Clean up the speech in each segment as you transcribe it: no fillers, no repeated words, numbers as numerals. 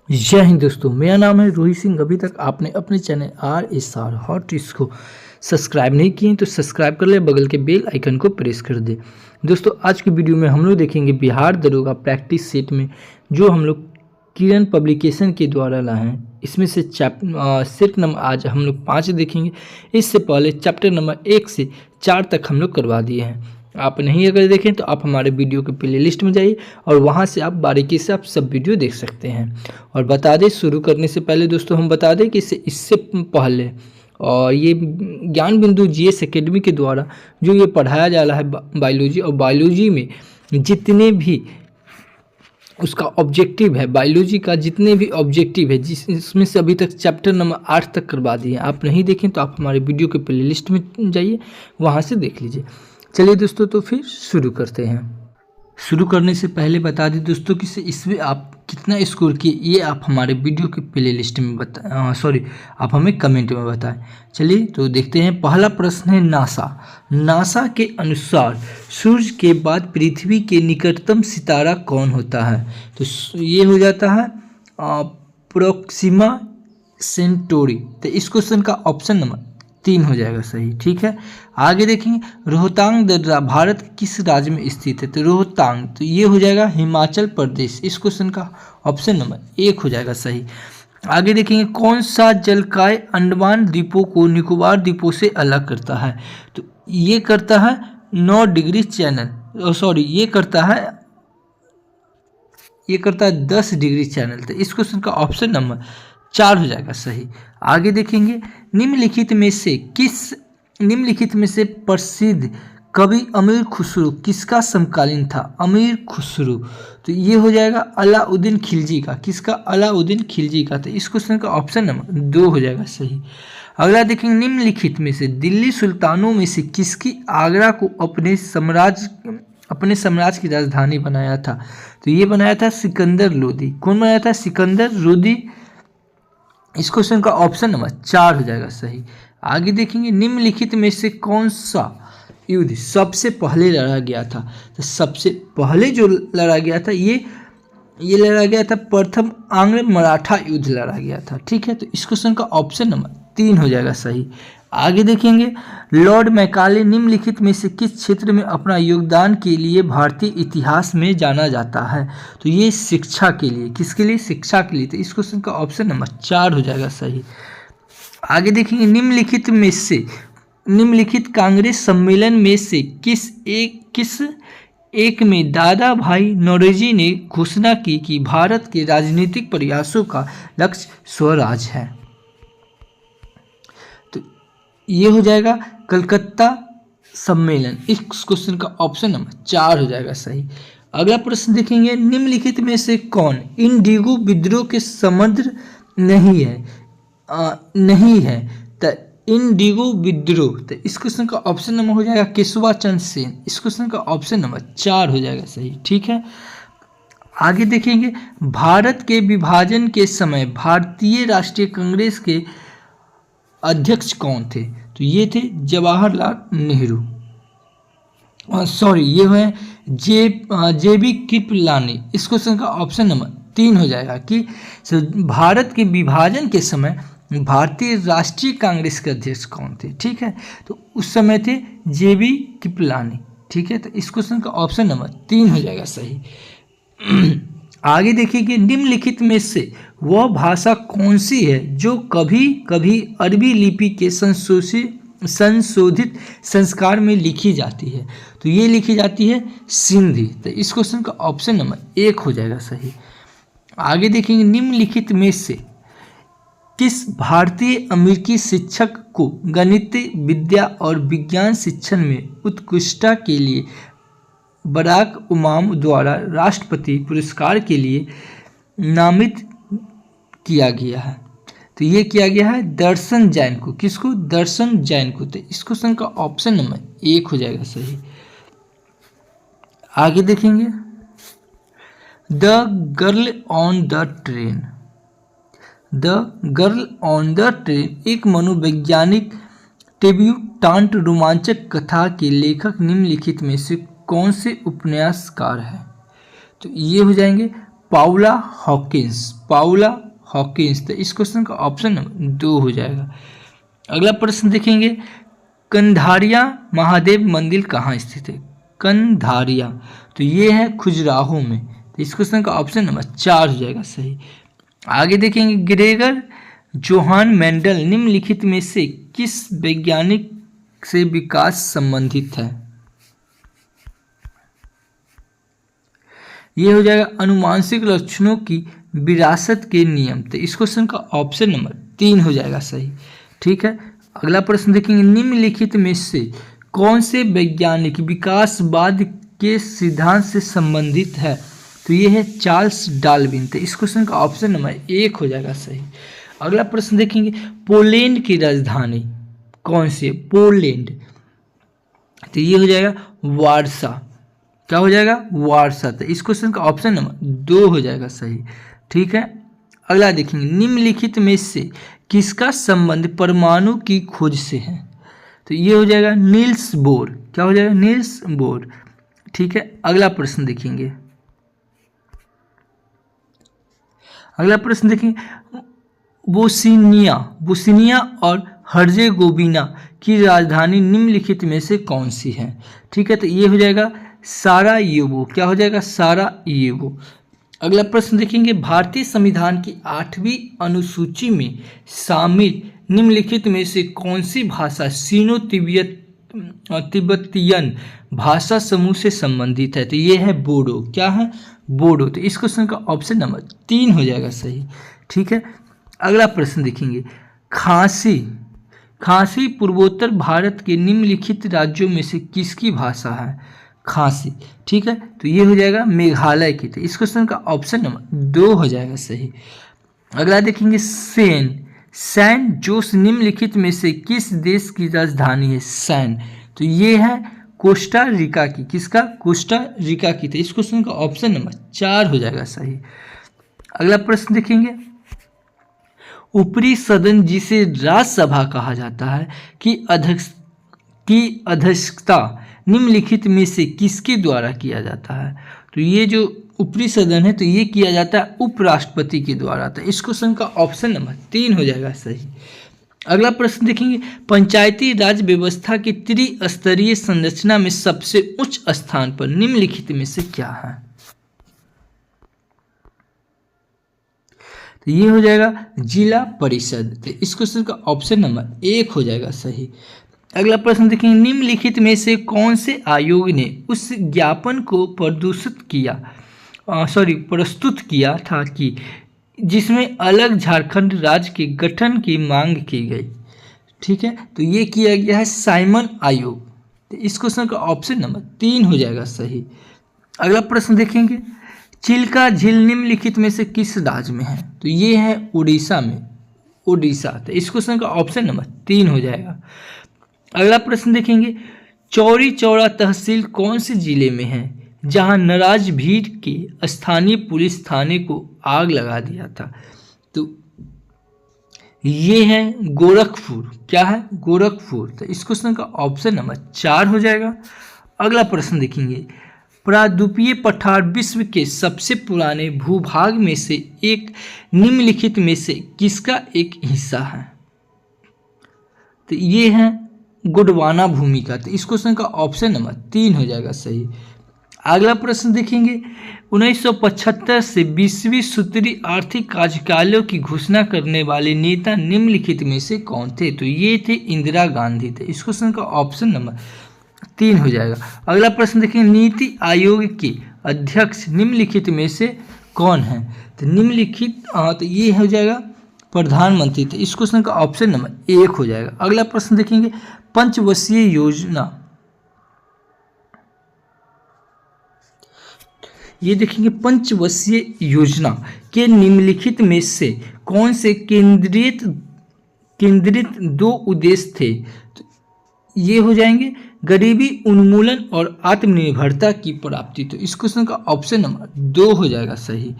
जय हिंद दोस्तों, मेरा नाम है रोहित सिंह। अभी तक आपने अपने चैनल RSR हॉट ट्रिक्स को सब्सक्राइब नहीं किए तो सब्सक्राइब कर ले, बगल के बेल आइकन को प्रेस कर दे। दोस्तों, आज की वीडियो में हम लोग देखेंगे बिहार दरोगा प्रैक्टिस सेट में जो हम लोग किरण पब्लिकेशन के द्वारा लाए हैं। इसमें से सेट नंबर आज हम लोग 5 देखेंगे। इससे पहले चैप्टर नंबर 1 से 4 तक हम लोग करवा दिए हैं। आप नहीं अगर देखें तो आप हमारे वीडियो के प्ले लिस्ट में जाइए और वहाँ से आप बारीकी से आप सब वीडियो देख सकते हैं। और बता दें, शुरू करने से पहले दोस्तों हम बता दें कि इससे पहले और ये ज्ञान बिंदु GS एकेडमी के द्वारा जो ये पढ़ाया जा रहा है बायोलॉजी, और बायोलॉजी में जितने भी उसका ऑब्जेक्टिव है, बायोलॉजी का जितने भी ऑब्जेक्टिव है इसमें से अभी तक चैप्टर नंबर 8 तक करवा दिए हैं। आप नहीं देखें तो आप हमारे वीडियो के प्ले लिस्ट में जाइए, वहाँ से देख लीजिए। चलिए दोस्तों, तो फिर शुरू करते हैं। शुरू करने से पहले बता दें दोस्तों कि इसमें आप कितना स्कोर किए ये आप हमारे वीडियो के प्ले लिस्ट में आप हमें कमेंट में बताएं। चलिए तो देखते हैं। पहला प्रश्न है नासा के अनुसार सूर्य के बाद पृथ्वी के निकटतम सितारा कौन होता है? तो ये हो जाता है प्रोक्सिमा सेंटोरी। तो इस क्वेश्चन का ऑप्शन नंबर 3 हो जाएगा सही। ठीक है, आगे देखेंगे। रोहतांग दर्रा भारत के किस राज्य में स्थित है? तो रोहतांग, तो ये हो जाएगा हिमाचल प्रदेश। इस क्वेश्चन का ऑप्शन नंबर 1 हो जाएगा सही। आगे देखेंगे। कौन सा जलकाय अंडमान द्वीपों को निकोबार द्वीपों से अलग करता है? तो ये करता है 9 डिग्री चैनल, ये करता है 10 डिग्री चैनल। तो इस क्वेश्चन का ऑप्शन नंबर 4 हो जाएगा सही। आगे देखेंगे। निम्नलिखित में से प्रसिद्ध कवि अमीर खुसरो किसका समकालीन था? अमीर खुसरो, तो ये हो जाएगा अलाउद्दीन खिलजी का। किसका? अलाउद्दीन खिलजी का। तो इस क्वेश्चन का ऑप्शन नंबर 2 हो जाएगा सही। अगला देखेंगे। निम्नलिखित में से दिल्ली सुल्तानों में से किसकी आगरा को अपने साम्राज्य की राजधानी बनाया था? तो ये बनाया था सिकंदर लोदी। कौन बनाया था? सिकंदर लोदी। इस क्वेश्चन का ऑप्शन नंबर 4 हो जाएगा सही। आगे देखेंगे। निम्नलिखित में से कौन सा युद्ध सबसे पहले लड़ा गया था? तो सबसे पहले जो लड़ा गया था ये लड़ा गया था प्रथम आंग्ल मराठा युद्ध लड़ा गया था। ठीक है, तो इस क्वेश्चन का ऑप्शन नंबर 3 हो जाएगा सही। आगे देखेंगे। लॉर्ड मैकाले निम्नलिखित में से किस क्षेत्र में अपना योगदान के लिए भारतीय इतिहास में जाना जाता है? तो ये शिक्षा के लिए। किसके लिए? शिक्षा के लिए। तो इस क्वेश्चन का ऑप्शन नंबर 4 हो जाएगा सही। आगे देखेंगे। निम्नलिखित कांग्रेस सम्मेलन में से किस एक में दादा भाई नौरोजी ने घोषणा की कि भारत के राजनीतिक प्रयासों का लक्ष्य स्वराज है? तो ये हो जाएगा कलकत्ता सम्मेलन। इस क्वेश्चन का ऑप्शन नंबर 4 हो जाएगा सही। अगला प्रश्न देखेंगे। निम्नलिखित में से कौन इंडिगो विद्रोह के समग्र नहीं है? तो इंडिगो विद्रोह, तो इस क्वेश्चन का ऑप्शन नंबर हो जाएगा केशवा चंद्र सेन। इस क्वेश्चन का ऑप्शन नंबर 4 हो जाएगा सही। ठीक है, आगे देखेंगे। भारत के विभाजन के समय भारतीय राष्ट्रीय कांग्रेस के अध्यक्ष कौन थे? तो ये थे जवाहरलाल नेहरू। ये है JB कृपलानी। इस क्वेश्चन का ऑप्शन नंबर 3 हो जाएगा कि भारत के विभाजन के समय भारतीय राष्ट्रीय कांग्रेस के अध्यक्ष कौन थे? ठीक है, तो उस समय थे JB कृपलानी। ठीक है, तो इस क्वेश्चन का ऑप्शन नंबर 3 हो जाएगा सही। आगे देखिए कि निम्नलिखित में से वह भाषा कौन सी है जो कभी कभी अरबी लिपि के संशोधित संस्कार में लिखी जाती है? तो ये लिखी जाती है सिंधी। तो इस क्वेश्चन का ऑप्शन नंबर 1 हो जाएगा सही। आगे देखेंगे। निम्नलिखित में से किस भारतीय अमेरिकी शिक्षक को गणित विद्या और विज्ञान शिक्षण में उत्कृष्टता के लिए बराक ओबामा द्वारा राष्ट्रपति पुरस्कार के लिए नामित किया गया है? तो ये किया गया है दर्शन जैन को। किसको? दर्शन जैन को। तो इस क्वेश्चन का ऑप्शन नंबर 1 हो जाएगा सही। आगे देखेंगे। The girl on the train एक मनोवैज्ञानिक डेब्यूटांट रोमांचक कथा के लेखक निम्नलिखित में से कौन से उपन्यासकार हैं? तो ये हो जाएंगे पाउला हॉकिंस, पाउला हॉकिंस। तो इस क्वेश्चन का ऑप्शन नंबर 2 हो जाएगा। अगला प्रश्न देखेंगे, कंधारिया महादेव मंदिर कहाँ स्थित है? कंधारिया, तो ये है खजुराहो में। तो इस क्वेश्चन का ऑप्शन नंबर 4 हो जाएगा सही। आगे देखेंगे, ग्रेगर जोहान मेंडल निम्नलिखित में से किस वैज्ञानिक से विकास संबंधित है? ये हो जाएगा अनुवांशिक लक्षणों की विरासत के नियम। तो इस क्वेश्चन का ऑप्शन नंबर 3 हो जाएगा सही। ठीक है, अगला प्रश्न देखेंगे, निम्नलिखित में से कौन से वैज्ञानिक विकासवाद के सिद्धांत से संबंधित है? तो ये है चार्ल्स डार्विन। तो इस क्वेश्चन का ऑप्शन नंबर 1 हो जाएगा सही। अगला प्रश्न देखेंगे, पोलैंड की राजधानी कौन सी है? पोलैंड, तो ये हो जाएगा वारसा। क्या हो जाएगा? वारसा। तो इस क्वेश्चन का ऑप्शन नंबर 2 हो जाएगा सही। ठीक है, अगला देखेंगे, निम्नलिखित में से किसका संबंध परमाणु की खोज से है? तो ये हो जाएगा नील्स बोर। क्या हो जाएगा? Niels Bohr. ठीक है, अगला प्रश्न देखेंगे, अगला प्रश्न देखेंगे, बोस्निया और हर्जेगोविना की राजधानी निम्नलिखित में से कौन सी है? ठीक है, तो ये हो जाएगा सारायेवो। क्या हो जाएगा? सारायेवो। अगला प्रश्न देखेंगे, भारतीय संविधान की 8वीं अनुसूची में शामिल निम्नलिखित में से कौन सी भाषा सीनो तिब्बतियन भाषा समूह से संबंधित है? तो ये है बोडो। क्या है? बोडो। तो इस क्वेश्चन का ऑप्शन नंबर 3 हो जाएगा सही। ठीक है, अगला प्रश्न देखेंगे, खासी पूर्वोत्तर भारत के निम्नलिखित राज्यों में से किसकी भाषा है? खासी। ठीक है, तो ये हो जाएगा मेघालय की। तो इस क्वेश्चन का ऑप्शन नंबर 2 हो जाएगा सही। अगला देखेंगे, सैन जोस निम्नलिखित में से किस देश की राजधानी है? सैन, तो ये है कोस्टा रिका की। किसका? कोस्टा रिका की। तो इस क्वेश्चन का ऑप्शन नंबर 4 हो जाएगा सही। अगला प्रश्न देखेंगे, ऊपरी सदन जिसे राज्यसभा कहा जाता है की अध्यक्षता निम्नलिखित में से किसके द्वारा किया जाता है? तो ये जो ऊपरी सदन है, तो ये किया जाता है उपराष्ट्रपति के द्वारा। तो इस क्वेश्चन का ऑप्शन नंबर 3 हो जाएगा सही। अगला प्रश्न देखेंगे, पंचायती राज व्यवस्था की त्रिस्तरीय संरचना में सबसे उच्च स्थान पर निम्नलिखित में से क्या है? तो ये हो जाएगा जिला परिषद। तो इस क्वेश्चन का ऑप्शन नंबर 1 हो जाएगा सही। अगला प्रश्न देखेंगे, निम्नलिखित में से कौन से आयोग ने उस ज्ञापन को प्रस्तुत किया था कि जिसमें अलग झारखंड राज्य के गठन की मांग की गई? ठीक है, तो ये किया गया है साइमन आयोग। तो इस क्वेश्चन का ऑप्शन नंबर 3 हो जाएगा सही। अगला प्रश्न देखेंगे, चिल्का झील निम्नलिखित में से किस राज्य में है? तो ये है उड़ीसा में, उड़ीसा। तो इस क्वेश्चन का ऑप्शन नंबर 3 हो जाएगा। अगला प्रश्न देखेंगे, चौरी चौरा तहसील कौन से जिले में है जहां नाराज भीड़ के स्थानीय पुलिस थाने को आग लगा दिया था? तो ये है गोरखपुर। क्या है? गोरखपुर। तो इस क्वेश्चन का ऑप्शन नंबर 4 हो जाएगा। अगला प्रश्न देखेंगे, प्रायद्वीपीय पठार विश्व के सबसे पुराने भूभाग में से एक निम्नलिखित में से किसका एक हिस्सा है? तो ये है गोंडवाना भूमि का। तो इस क्वेश्चन का ऑप्शन नंबर 3 हो जाएगा सही। अगला प्रश्न देखेंगे, 1975 से 20वीं सूत्री आर्थिक कार्यकालों की घोषणा करने वाले नेता निम्नलिखित में से कौन थे? तो ये थे इंदिरा गांधी। थे। इस क्वेश्चन का ऑप्शन नंबर 3 हो जाएगा। अगला प्रश्न देखेंगे, नीति आयोग के अध्यक्ष निम्नलिखित में से कौन है? तो निम्नलिखित तो ये हो जाएगा प्रधानमंत्री। थे। इस क्वेश्चन का ऑप्शन नंबर 1 हो जाएगा। अगला प्रश्न देखेंगे, पंचवर्षीय योजना, ये देखेंगे पंचवर्षीय योजना के निम्नलिखित में से कौन से केंद्रित 2 उद्देश्य थे? तो ये हो जाएंगे गरीबी उन्मूलन और आत्मनिर्भरता की प्राप्ति। तो इस क्वेश्चन का ऑप्शन नंबर 2 हो जाएगा सही।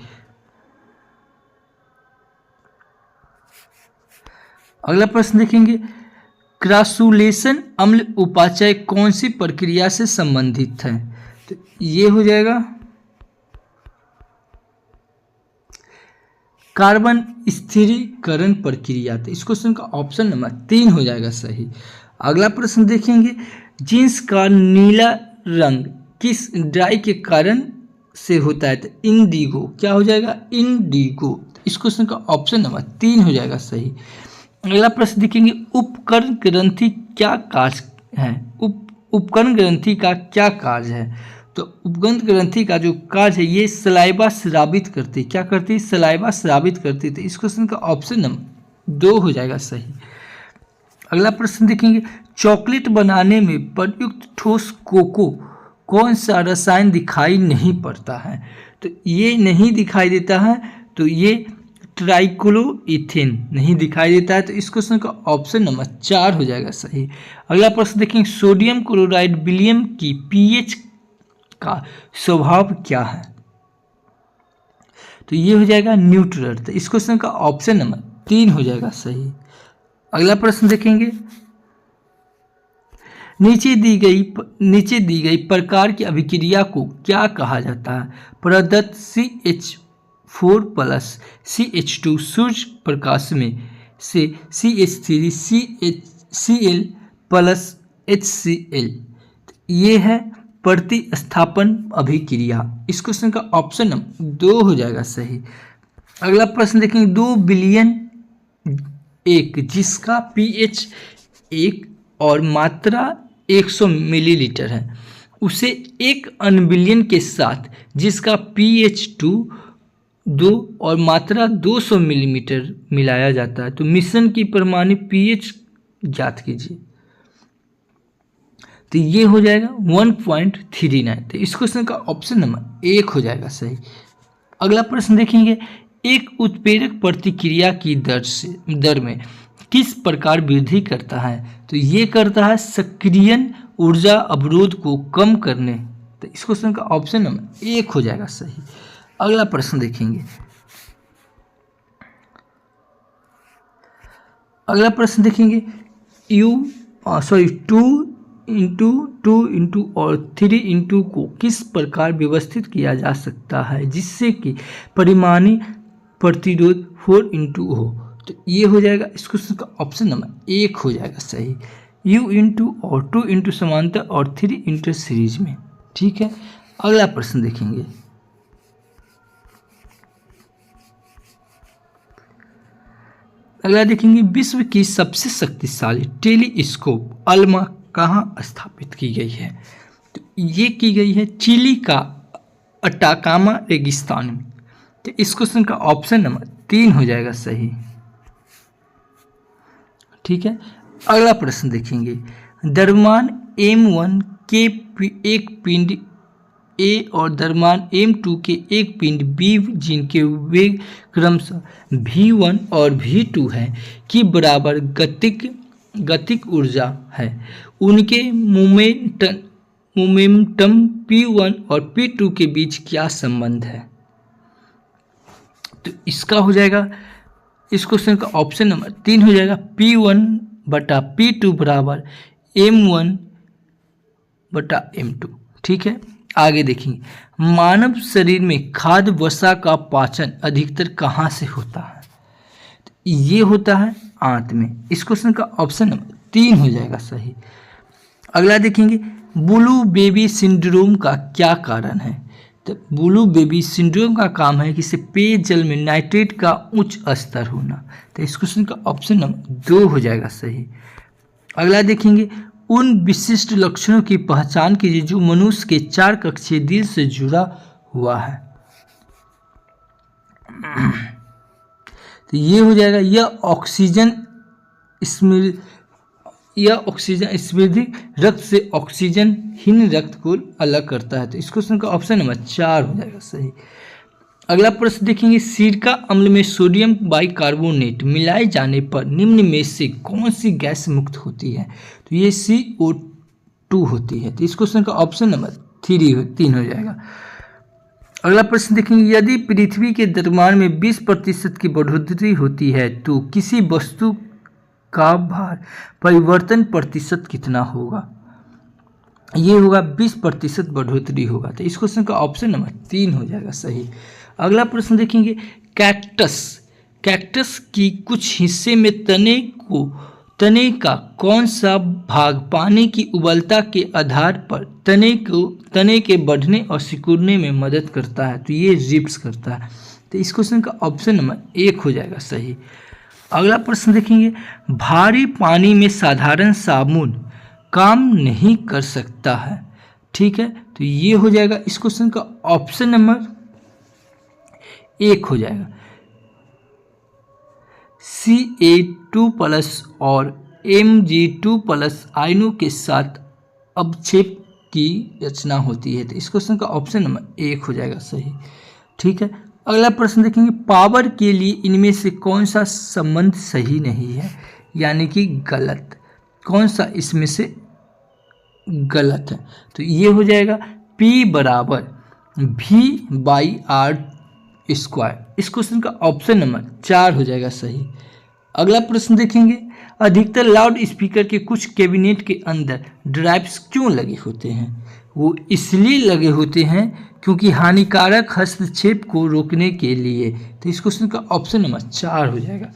अगला प्रश्न देखेंगे, क्रासुलेशन अम्ल उपाचय कौन सी प्रक्रिया से संबंधित है? तो ये हो जाएगा कार्बन स्थिरीकरण प्रक्रिया। तो इस क्वेश्चन का ऑप्शन नंबर 3 हो जाएगा सही। अगला प्रश्न देखेंगे, जींस का नीला रंग किस ड्राई के कारण से होता है? तो इंडिगो। क्या हो जाएगा? इंडिगो। इस क्वेश्चन का ऑप्शन नंबर 3 हो जाएगा सही। अगला प्रश्न देखेंगे, उपकर्ण ग्रंथि क्या कार्य है? उपकर्ण ग्रंथि का क्या कार्य है? तो उपकर्ण ग्रंथि का जो कार्य है ये सलाइवा स्रावित करती। क्या करती? सलाइवा स्रावित करती। तो इस क्वेश्चन का ऑप्शन नंबर 2 हो जाएगा सही। अगला प्रश्न देखेंगे, चॉकलेट बनाने में प्रयुक्त ठोस कोको कौन सा रसायन दिखाई नहीं पड़ता है? तो ये नहीं दिखाई देता है, तो ये ट्राइक्लोइथेन नहीं दिखाई देता है। तो इस क्वेश्चन का ऑप्शन नंबर 4 हो जाएगा सही। अगला प्रश्न देखेंगे, सोडियम क्लोराइड विलयन की पीएच का स्वभाव क्या है? तो ये हो जाएगा न्यूट्रल। तो इस क्वेश्चन का ऑप्शन नंबर 3 हो जाएगा सही। अगला प्रश्न देखेंगे, नीचे दी गई प्रकार की अभिक्रिया को क्या कहा जाता है? प्रदत्त CH4 plus CH2 Surya Prakash में से CH3 Cl प्लस HCl, ये है प्रतिस्थापन अभिक्रिया। इस क्वेश्चन का ऑप्शन नंबर 2 हो जाएगा सही। अगला प्रश्न देखेंगे, 2 बिलियन 1 जिसका pH 1 और मात्रा 100 मिलीलीटर है, उसे एक अनबिलियन के साथ जिसका pH 2 और मात्रा 200 मिलीमीटर मिलाया जाता है, तो मिश्रण की परमाणु pH ज्ञात कीजिए। तो ये हो जाएगा 1.39। तो इस क्वेश्चन का ऑप्शन नंबर 1 हो जाएगा सही। अगला प्रश्न देखेंगे, एक उत्प्रेरक प्रतिक्रिया की दर में किस प्रकार वृद्धि करता है? तो ये करता है सक्रियण ऊर्जा अवरोध को कम करने। तो इस क्वेश्चन का ऑप्शन नंबर 1 हो जाएगा सही। अगला प्रश्न देखेंगे, टू इंटू और 3 इंटू को किस प्रकार व्यवस्थित किया जा सकता है जिससे कि परिमाणी प्रतिरोध 4 इंटू हो? तो ये हो जाएगा, इस क्वेश्चन का ऑप्शन नंबर 1 हो जाएगा सही। U इंटू और 2 इंटू समांतर और 3 इंटू सीरीज में। ठीक है। अगला प्रश्न देखेंगे, विश्व की सबसे शक्तिशाली टेलीस्कोप अल्मा कहाँ स्थापित की गई है? तो ये की गई है चिली का अटाकामा रेगिस्तान में। तो इस क्वेश्चन का ऑप्शन नंबर 3 हो जाएगा सही। ठीक है। अगला प्रश्न देखेंगे, द्रव्यमान M1 के एक पिंड A और द्रव्यमान M2 के एक पिंड B जिनके वेग क्रमशः V1 और V2 है की बराबर गतिक ऊर्जा है, उनके मोमेंटम P1 और P2 के बीच क्या संबंध है? तो इसका हो जाएगा, इस क्वेश्चन का ऑप्शन नंबर 3 हो जाएगा, P1 बटा P2 बराबर M1 बटा M2। ठीक है। आगे देखेंगे, मानव शरीर में खाद्य वसा का पाचन अधिकतर कहाँ से होता है? तो ये होता है आंत में। इस क्वेश्चन का ऑप्शन नंबर 3 हो जाएगा सही। अगला देखेंगे, ब्लू बेबी सिंड्रोम का क्या कारण है? तो ब्लू बेबी सिंड्रोम का काम है कि इसे पेयजल में नाइट्रेट का उच्च स्तर होना। तो इस क्वेश्चन का ऑप्शन नंबर 2 हो जाएगा सही। अगला देखेंगे, उन विशिष्ट लक्षणों की पहचान कीजिए जो मनुष्य के 4 कक्षीय दिल से जुड़ा हुआ है। तो ये हो जाएगा, यह ऑक्सीजन समृद्धि रक्त से ऑक्सीजनहीन रक्त को अलग करता है। तो इस क्वेश्चन का ऑप्शन नंबर 4 हो जाएगा सही। अगला प्रश्न देखेंगे, सिरका अम्ल में सोडियम बाइकार्बोनेट मिलाए जाने पर निम्न में से कौन सी गैस मुक्त होती है? तो ये CO2 होती है। तो इस क्वेश्चन का ऑप्शन नंबर 3 हो जाएगा। अगला प्रश्न देखेंगे, यदि पृथ्वी के द्रव्यमान में 20% की बढ़ोतरी होती है तो किसी वस्तु का भार परिवर्तन प्रतिशत कितना होगा? ये होगा 20% बढ़ोतरी होगा। तो इस क्वेश्चन का ऑप्शन नंबर 3 हो जाएगा सही। अगला प्रश्न देखेंगे, कैक्टस कैक्टस की कुछ हिस्से में तने का कौन सा भाग पानी की उबलता के आधार पर तने के बढ़ने और सिकुड़ने में मदद करता है? तो ये रिप्स करता है। तो इस क्वेश्चन का ऑप्शन नंबर 1 हो जाएगा सही। अगला प्रश्न देखेंगे, भारी पानी में साधारण साबुन काम नहीं कर सकता है। ठीक है, तो ये हो जाएगा इस क्वेश्चन का ऑप्शन नंबर 1 हो जाएगा। Ca2+ और Mg2+ आयनों के साथ अवक्षेप की रचना होती है। तो इस क्वेश्चन का ऑप्शन नंबर 1 हो जाएगा सही। ठीक है, अगला प्रश्न देखेंगे, पावर के लिए इनमें से कौन सा संबंध सही नहीं है, यानी कि गलत। कौन सा इसमें से गलत है? तो ये हो जाएगा P = V/R²। इस क्वेश्चन का ऑप्शन नंबर 4 हो जाएगा सही। अगला प्रश्न देखेंगे, अधिकतर लाउड स्पीकर के कुछ कैबिनेट के अंदर ड्राइव्स क्यों लगे होते हैं? वो इसलिए लगे होते हैं क्योंकि हानिकारक हस्तक्षेप को रोकने के लिए। तो इस क्वेश्चन का ऑप्शन नंबर 4 हो जाएगा।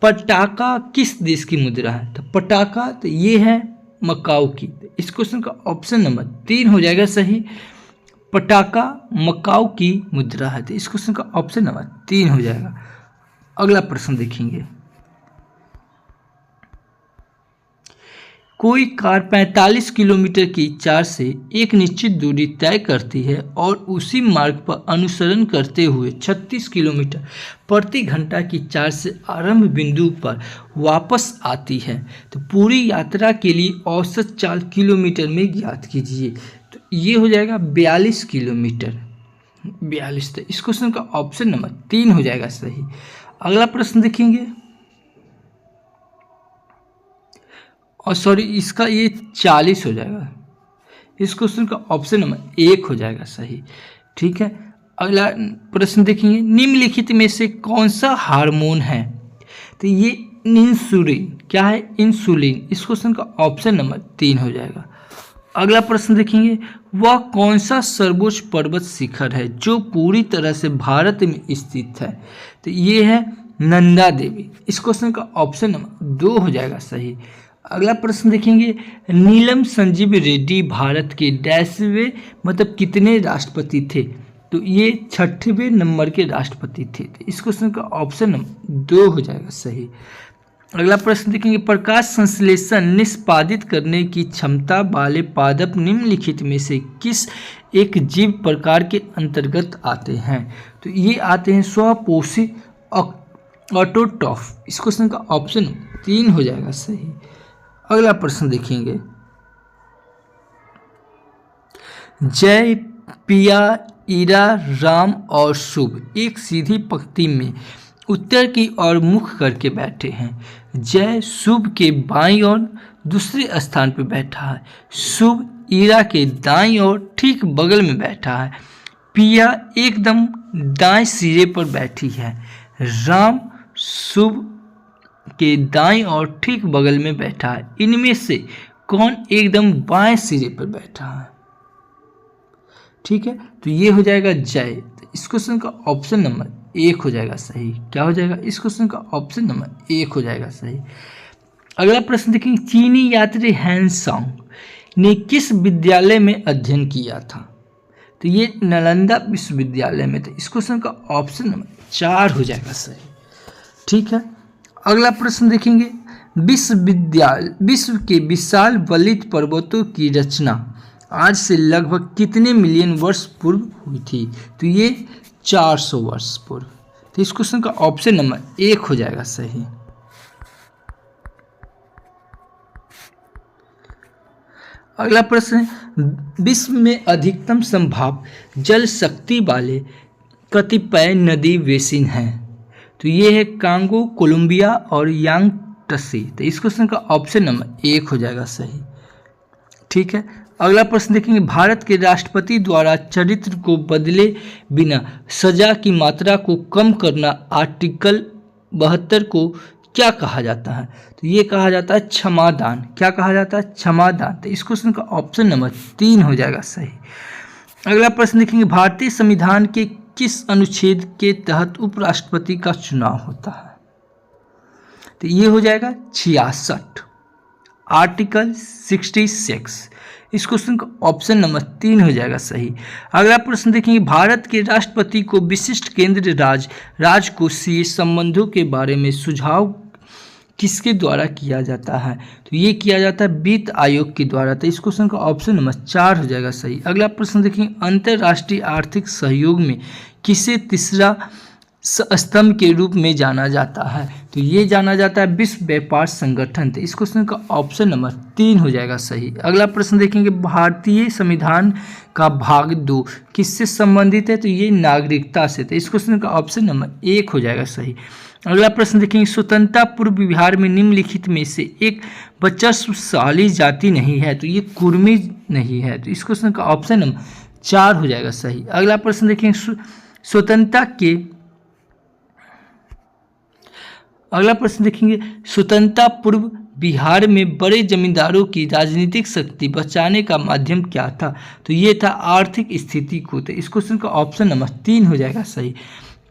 पटाका किस देश की मुद्रा है? तो पटाका तो ये है मकाऊ की। तो इस क्वेश्चन का ऑप्शन नंबर 3 हो जाएगा सही। पटाका मकाऊ की मुद्रा है। तो इस क्वेश्चन का ऑप्शन नंबर 3 हो जाएगा। अगला प्रश्न देखेंगे, कोई कार 45 किलोमीटर की चाल से एक निश्चित दूरी तय करती है और उसी मार्ग पर अनुसरण करते हुए 36 किलोमीटर प्रति घंटा की चाल से आरंभ बिंदु पर वापस आती है। तो पूरी यात्रा के लिए औसत चाल किलोमीटर में ज्ञात कीजिए। तो ये हो जाएगा 42 किलोमीटर। 42। तो इस क्वेश्चन का ऑप्शन नंबर 3 हो जाएगा सही। अगला प्रश्न देखेंगे, और सॉरी इसका ये 40 हो जाएगा। इस क्वेश्चन का ऑप्शन नंबर 1 हो जाएगा सही। ठीक है, अगला प्रश्न देखेंगे, निम्नलिखित में से कौन सा हार्मोन है? तो ये इंसुलिन। क्या है? इंसुलिन। इस क्वेश्चन का ऑप्शन नंबर 3 हो जाएगा। अगला प्रश्न देखेंगे, वह कौन सा सर्वोच्च पर्वत शिखर है जो पूरी तरह से भारत में स्थित है? तो ये है नंदा देवी। इस क्वेश्चन का ऑप्शन नंबर 2 हो जाएगा सही। अगला प्रश्न देखेंगे, नीलम संजीव रेड्डी भारत के 10वें मतलब कितने राष्ट्रपति थे? तो ये 6वें नंबर के राष्ट्रपति थे। तो इस क्वेश्चन का ऑप्शन नंबर 2 हो जाएगा सही। अगला प्रश्न देखेंगे, प्रकाश संश्लेषण निष्पादित करने की क्षमता वाले पादप निम्नलिखित में से किस एक जीव प्रकार के अंतर्गत आते हैं? तो ये आते हैं स्वपोषी ऑटोट्रॉफ। इस क्वेश्चन का ऑप्शन 3 हो जाएगा सही। अगला प्रश्न देखेंगे, जय, पिया, ईरा, राम और शुभ एक सीधी पंक्ति में उत्तर की ओर मुख करके बैठे हैं। जय शुभ के बाईं ओर दूसरे स्थान पर बैठा है। शुभ ईरा के दाईं ओर ठीक बगल में बैठा है। पिया एकदम दाएं सिरे पर बैठी है। राम शुभ के दाईं ओर ठीक बगल में बैठा है। इनमें से कौन एकदम बाएं सिरे पर बैठा है? ठीक है, तो ये हो जाएगा जय। तो इस क्वेश्चन का ऑप्शन नंबर 1 हो जाएगा सही। क्या हो जाएगा? इस क्वेश्चन का ऑप्शन नंबर 1 हो जाएगा सही। अगला प्रश्न देखेंगे, चीनी यात्री हैंसोंग ने किस विद्यालय में अध्ययन किया था? तो ये नालंदा विश्वविद्यालय में। तो इस क्वेश्चन का ऑप्शन नंबर 4 हो जाएगा सही। ठीक है, अगला प्रश्न देखेंगे, विश्व के विशाल वलित पर्वतों की रचना आज से लगभग कितने मिलियन वर्ष पूर्व हुई थी? तो ये 400 वर्ष पूर्व। तो इस क्वेश्चन का ऑप्शन नंबर 1 हो जाएगा सही। अगला प्रश्न, विश्व में अधिकतम संभाव जल शक्ति वाले कतिपय नदी बेसिन हैं? तो ये है कांगो, कोलंबिया और यांगत्से। तो इस क्वेश्चन का ऑप्शन नंबर 1 हो जाएगा सही। ठीक है, अगला प्रश्न देखेंगे, भारत के राष्ट्रपति द्वारा चरित्र को बदले बिना सजा की मात्रा को कम करना आर्टिकल 72 को क्या कहा जाता है? तो ये कहा जाता है क्षमादान। क्या कहा जाता है? क्षमादान। तो इस क्वेश्चन का ऑप्शन नंबर 3 हो जाएगा सही। अगला प्रश्न देखेंगे, भारतीय संविधान के किस अनुच्छेद के तहत उपराष्ट्रपति का चुनाव होता है? तो ये हो जाएगा 66, आर्टिकल 66। इस क्वेश्चन का ऑप्शन नंबर 3 हो जाएगा सही। अगला प्रश्न देखेंगे, भारत के राष्ट्रपति को विशिष्ट केंद्र राजकोषीय संबंधों के बारे में सुझाव किसके द्वारा किया जाता है? तो ये किया जाता है वित्त आयोग के द्वारा। तो इस क्वेश्चन का ऑप्शन नंबर 4 हो जाएगा सही। अगला प्रश्न देखेंगे, अंतर्राष्ट्रीय आर्थिक सहयोग में किसे तीसरा स्तंभ के रूप में जाना जाता है? तो ये जाना जाता है विश्व व्यापार संगठन। तो इस क्वेश्चन का ऑप्शन नंबर 3 हो जाएगा सही। अगला प्रश्न देखेंगे, भारतीय संविधान का भाग 2 किससे संबंधित है? तो ये नागरिकता से। तो इस क्वेश्चन का ऑप्शन नंबर 1 हो जाएगा सही। अगला प्रश्न देखेंगे, स्वतंत्रता पूर्व बिहार में निम्नलिखित में से एक वर्चस्वशाली जाति नहीं है? तो ये कुर्मी नहीं है। तो इस क्वेश्चन का ऑप्शन नंबर 4 हो जाएगा सही। अगला प्रश्न देखेंगे, स्वतंत्रता पूर्व बिहार में बड़े जमींदारों की राजनीतिक शक्ति बचाने का माध्यम क्या था? तो ये था आर्थिक स्थिति को। तो इस क्वेश्चन का ऑप्शन नंबर 3 हो जाएगा सही।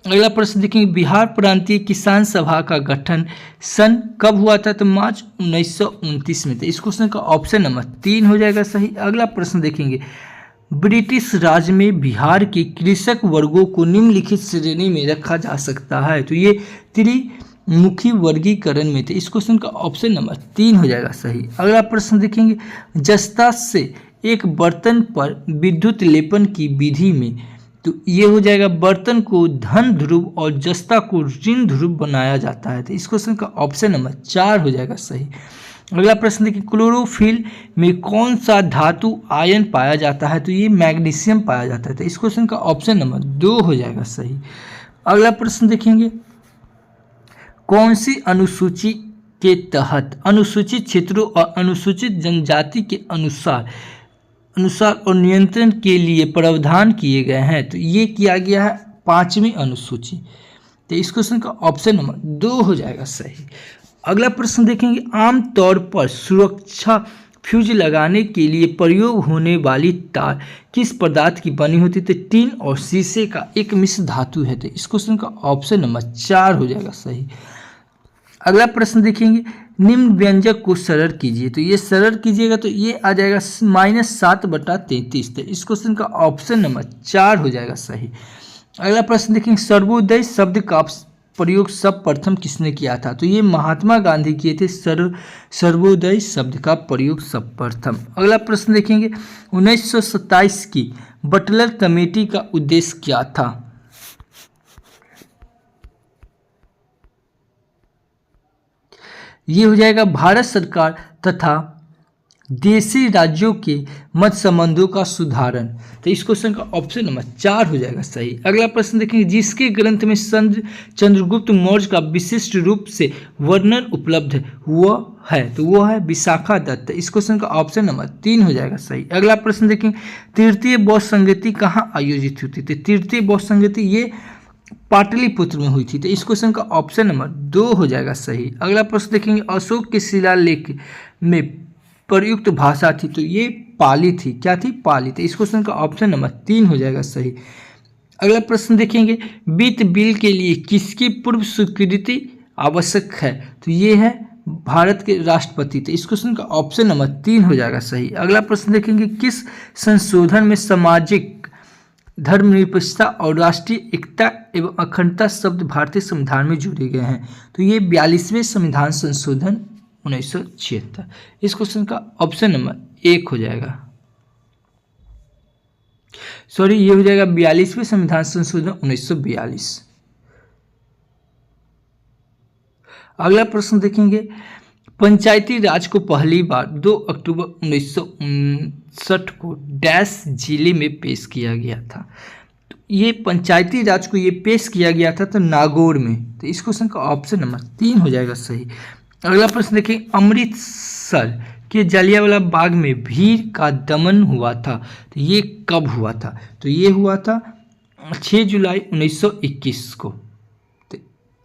अगला प्रश्न देखेंगे, बिहार प्रांतीय किसान सभा का गठन सन कब हुआ था? तो मार्च 1929 में। तो इस क्वेश्चन का ऑप्शन नंबर 3 हो जाएगा सही। अगला प्रश्न देखेंगे, ब्रिटिश राज में बिहार के कृषक वर्गों को निम्नलिखित श्रेणी में रखा जा सकता है? तो ये त्रिमुखी वर्गीकरण में थे। इस क्वेश्चन का ऑप्शन नंबर 3 हो जाएगा सही। अगला प्रश्न देखेंगे, जस्ता से एक बर्तन पर विद्युत लेपन की विधि में, तो ये हो जाएगा बर्तन को धन ध्रुव और जस्ता को ऋण ध्रुव बनाया जाता है। तो इस क्वेश्चन का ऑप्शन नंबर 4 हो जाएगा सही। अगला प्रश्न देखिए, क्लोरोफिल में कौन सा धातु आयन पाया जाता है? तो ये मैग्नीशियम पाया जाता है। तो इस क्वेश्चन का ऑप्शन नंबर 2 हो जाएगा सही। अगला प्रश्न देखेंगे, कौन सी अनुसूची के तहत अनुसूचित क्षेत्रों और अनुसूचित जनजाति के अनुसार और नियंत्रण के लिए प्रावधान किए गए हैं? तो ये किया गया है 5वीं अनुसूची। तो इस क्वेश्चन का ऑप्शन नंबर 2 हो जाएगा सही। अगला प्रश्न देखेंगे, आमतौर पर सुरक्षा फ्यूज लगाने के लिए प्रयोग होने वाली तार किस पदार्थ की बनी होती है? तो टीन और शीशे का एक मिश्र धातु है। तो इस क्वेश्चन का ऑप्शन नंबर 4 हो जाएगा सही। अगला प्रश्न देखेंगे, निम्न व्यंजक को सरल कीजिए। तो ये सरल कीजिएगा तो ये आ जाएगा -7/33। तो इस क्वेश्चन का ऑप्शन नंबर 4 हो जाएगा सही। अगला प्रश्न देखेंगे, सर्वोदय शब्द का प्रयोग सर्वप्रथम किसने किया था? तो ये महात्मा गांधी किए थे सर्वोदय शब्द का प्रयोग सर्वप्रथम। अगला प्रश्न देखेंगे, 1927 की बटलर कमेटी का उद्देश्य क्या था? ये हो जाएगा भारत सरकार तथा देशी राज्यों के मध्य संबंधों का सुधारण। तो इस क्वेश्चन का ऑप्शन नंबर 4 हो जाएगा सही। अगला प्रश्न देखेंगे, जिसके ग्रंथ में चंद्रगुप्त मौर्य का विशिष्ट रूप से वर्णन उपलब्ध हुआ है, तो वो है विशाखा दत्त। इस क्वेश्चन का ऑप्शन नंबर 3 हो जाएगा सही। अगला प्रश्न देखेंगे, तृतीय बौद्ध संगति कहाँ आयोजित हुई थी? तो तृतीय बौद्ध संगति ये पाटलिपुत्र में हुई थी। तो इस क्वेश्चन का ऑप्शन नंबर 2 हो जाएगा सही। अगला प्रश्न देखेंगे, अशोक के शिलालेख में प्रयुक्त भाषा थी? तो ये पाली थी। क्या थी? पाली। तो इस क्वेश्चन का ऑप्शन नंबर 3 हो जाएगा सही। अगला प्रश्न देखेंगे, वित्त बिल के लिए किसकी पूर्व स्वीकृति आवश्यक है? तो ये है भारत के राष्ट्रपति। तो इस क्वेश्चन का ऑप्शन नंबर 3 हो जाएगा सही। अगला प्रश्न देखेंगे, किस संशोधन में सामाजिक धर्मनिरपेक्षता और राष्ट्रीय एकता एवं अखंडता शब्द भारतीय संविधान में जोड़े गए हैं? तो ये 42वें संविधान संशोधन 1976। इस क्वेश्चन का ऑप्शन नंबर 1 हो जाएगा, सॉरी ये हो जाएगा 42वें संविधान संशोधन 1942। अगला प्रश्न देखेंगे, पंचायती राज को पहली बार 2 अक्टूबर 1959 को डैश जिले में पेश किया गया था? तो ये पंचायती राज को ये पेश किया गया था तो नागौर में। तो इस क्वेश्चन का ऑप्शन नंबर 3 हो जाएगा सही। अगला प्रश्न देखिए, अमृतसर के जलियांवाला बाग में भीड़ का दमन हुआ था, तो ये कब हुआ था? तो ये हुआ था 6 जुलाई 1921 को।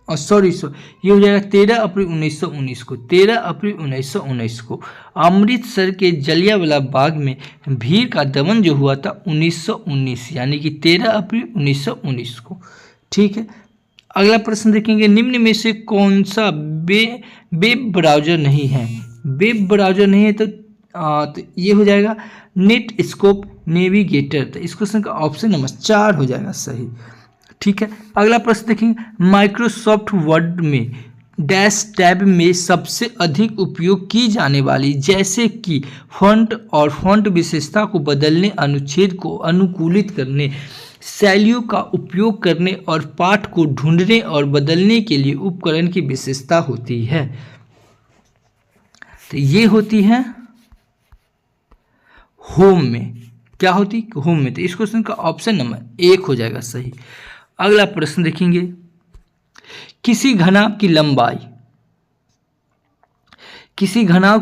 सॉरी ये हो जाएगा 13 अप्रैल 1919 को। 13 अप्रैल 1919 को अमृतसर के जलियांवाला बाग में भीड़ का दमन जो हुआ था 1919, यानी कि 13 अप्रैल 1919 को। ठीक है। अगला प्रश्न देखेंगे, निम्न में से कौन सा वेब ब्राउजर नहीं है? वेब ब्राउजर नहीं है तो ये हो जाएगा नेट स्कोप नेविगेटर। तो इस क्वेश्चन का ऑप्शन नंबर 4 हो जाएगा सही। ठीक है, अगला प्रश्न देखेंगे, माइक्रोसॉफ्ट वर्ड में डैश टैब में सबसे अधिक उपयोग की जाने वाली जैसे कि फॉन्ट और फॉन्ट विशेषता को बदलने, अनुच्छेद को अनुकूलित करने, शैलियों का उपयोग करने और पाठ को ढूंढने और बदलने के लिए उपकरण की विशेषता होती है। तो ये होती है होम में। क्या होती? होम में। तो इस क्वेश्चन का ऑप्शन नंबर 1 हो जाएगा सही। अगला प्रश्न देखेंगे, किसी घनाभ की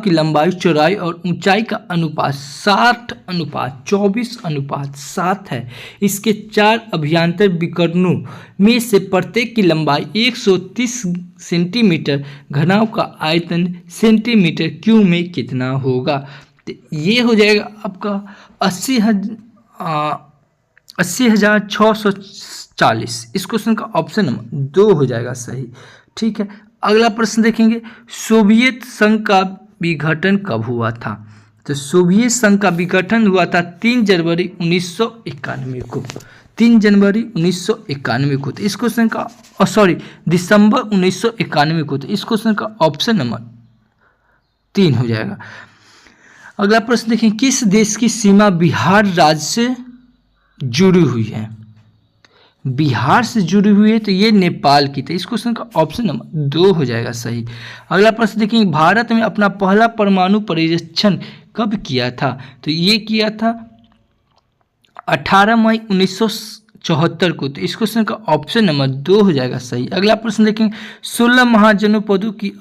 लंबाई, चौड़ाई और ऊंचाई का अनुपात 60:24:7 है। इसके 4 अभ्यंतर विकर्णों में से प्रत्येक की लंबाई 130 सेंटीमीटर, घनाभ का आयतन सेंटीमीटर क्यूब में कितना होगा? तो ये हो जाएगा आपका 80,640। इस क्वेश्चन का ऑप्शन नंबर 2 हो जाएगा सही। ठीक है, अगला प्रश्न देखेंगे, सोवियत संघ का विघटन कब हुआ था? तो सोवियत संघ का विघटन हुआ था 3 जनवरी 1991 को। 3 जनवरी 1991 को। तो इस क्वेश्चन का दिसंबर 1991 को। तो इस क्वेश्चन का ऑप्शन नंबर 3 हो जाएगा। अगला प्रश्न देखें, किस देश की सीमा बिहार राज्य से जुड़ी हुई है? बिहार से जुड़ी हुई है तो ये नेपाल की। तो इस क्वेश्चन का ऑप्शन नंबर 2 हो जाएगा सही। अगला प्रश्न देखेंगे, भारत में अपना पहला परमाणु परीक्षण कब किया था? तो ये किया था 18 मई 1974 को। तो इस क्वेश्चन का ऑप्शन नंबर 2 हो जाएगा सही। अगला प्रश्न देखेंगे, 16 महाजनपदों की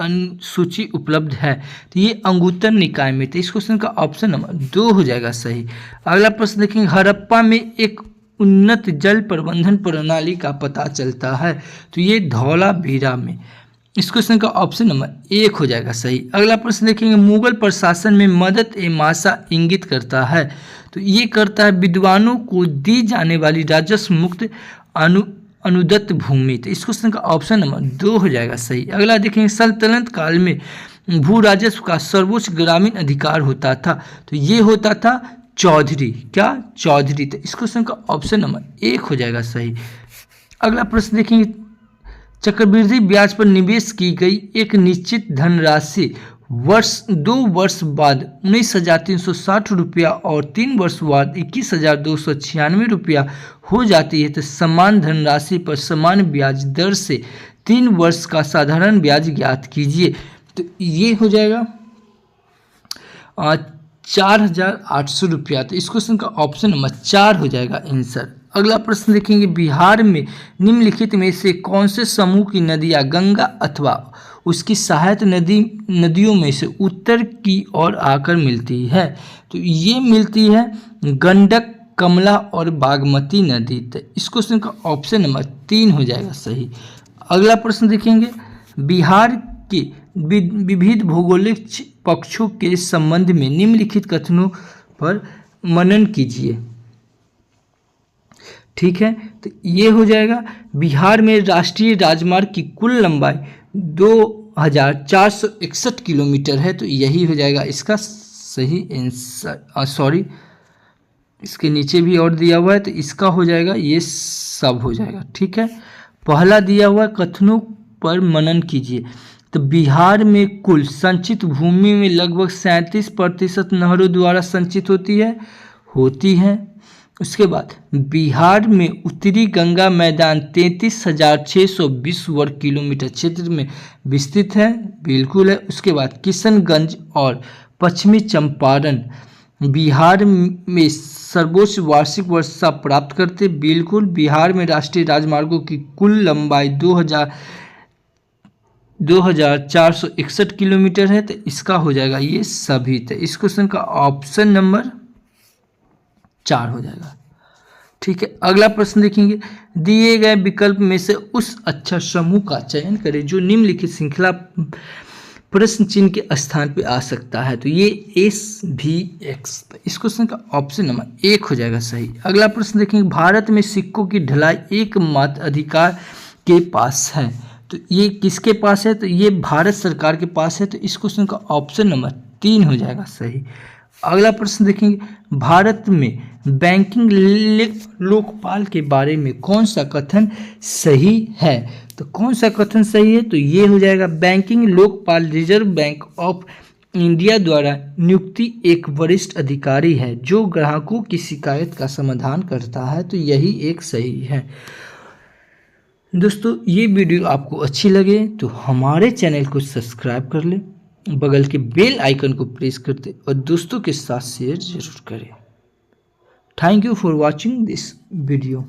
सूची उपलब्ध है तो ये अंगुत्तर निकाय में। तो इस क्वेश्चन का ऑप्शन नंबर 2 हो जाएगा सही। अगला प्रश्न देखेंगे, हड़प्पा में एक उन्नत जल प्रबंधन प्रणाली का पता चलता है तो ये धौलावीरा में। इस क्वेश्चन का ऑप्शन नंबर 1 हो जाएगा सही। अगला प्रश्न देखेंगे, मुगल प्रशासन में मदद ए माशा इंगित करता है तो ये करता है विद्वानों को दी जाने वाली राजस्व मुक्त अनुदत्त भूमि। तो इस क्वेश्चन का ऑप्शन नंबर 2 हो जाएगा सही। अगला देखेंगे, सल्तनत काल में भू राजस्व का सर्वोच्च ग्रामीण अधिकार होता था तो ये होता था चौधरी। क्या? चौधरी। तो इस क्वेश्चन का ऑप्शन नंबर 1 हो जाएगा सही। अगला प्रश्न देखेंगे, चक्रवृद्धि ब्याज पर निवेश की गई एक निश्चित धनराशि 2 वर्ष बाद 19,360 रुपया और 3 वर्ष बाद 21,296 रुपया हो जाती है तो समान धनराशि पर समान ब्याज दर से 3 वर्ष का साधारण ब्याज ज्ञात कीजिए। तो ये हो जाएगा 4,800 रुपया। तो इस क्वेश्चन का ऑप्शन नंबर 4 हो जाएगा आंसर। अगला प्रश्न देखेंगे, बिहार में निम्नलिखित में से कौन से समूह की नदियां गंगा अथवा उसकी सहायक नदियों में से उत्तर की ओर आकर मिलती है? तो ये मिलती है गंडक, कमला और बागमती नदी। तो इस क्वेश्चन का ऑप्शन नंबर 3 हो जाएगा सही। अगला प्रश्न देखेंगे, बिहार के विविध भौगोलिक पक्षों के संबंध में निम्नलिखित कथनों पर मनन कीजिए। ठीक है, तो ये हो जाएगा, बिहार में राष्ट्रीय राजमार्ग की कुल लंबाई 2,461 किलोमीटर है तो यही हो जाएगा इसका सही आंसर। इसके नीचे भी और दिया हुआ है तो इसका हो जाएगा, ये सब हो जाएगा। ठीक है, पहला दिया हुआ कथनों पर मनन कीजिए। तो बिहार में कुल संचित भूमि में लगभग 37% नहरों द्वारा संचित होती है। उसके बाद बिहार में उत्तरी गंगा मैदान 33,620 वर्ग किलोमीटर क्षेत्र में विस्तृत है, बिल्कुल है। उसके बाद किशनगंज और पश्चिमी चंपारण बिहार में सर्वोच्च वार्षिक वर्षा प्राप्त करते, बिल्कुल। बिहार में राष्ट्रीय राजमार्गों की कुल लंबाई 2,461 किलोमीटर है तो इसका हो जाएगा ये सभी। तो इस क्वेश्चन का ऑप्शन नंबर 4 हो जाएगा। ठीक है, अगला प्रश्न देखेंगे, दिए गए विकल्प में से उस अक्षर समूह का चयन करें जो निम्नलिखित श्रृंखला प्रश्न चिन्ह के स्थान पे आ सकता है। तो ये SVX। इस क्वेश्चन का ऑप्शन नंबर 1 हो जाएगा सही। अगला प्रश्न देखेंगे, भारत में सिक्कों की ढलाई एकमात्र अधिकार के पास है। तो ये किसके पास है? तो ये भारत सरकार के पास है। तो इस क्वेश्चन का ऑप्शन नंबर 3 हो जाएगा सही। अगला प्रश्न देखेंगे, भारत में बैंकिंग लोकपाल के बारे में कौन सा कथन सही है? तो कौन सा कथन सही है? तो ये हो जाएगा, banking Lokpal reserve bank of India द्वारा नियुक्ति एक वरिष्ठ अधिकारी है जो ग्राहकों की शिकायत का समाधान करता है। तो यही एक सही है। दोस्तों ये वीडियो आपको अच्छी लगे तो हमारे चैनल को सब्सक्राइब कर ले, बगल के बेल आइकन को प्रेस कर दे और दोस्तों के साथ शेयर जरूर करें। Thank you for watching this video.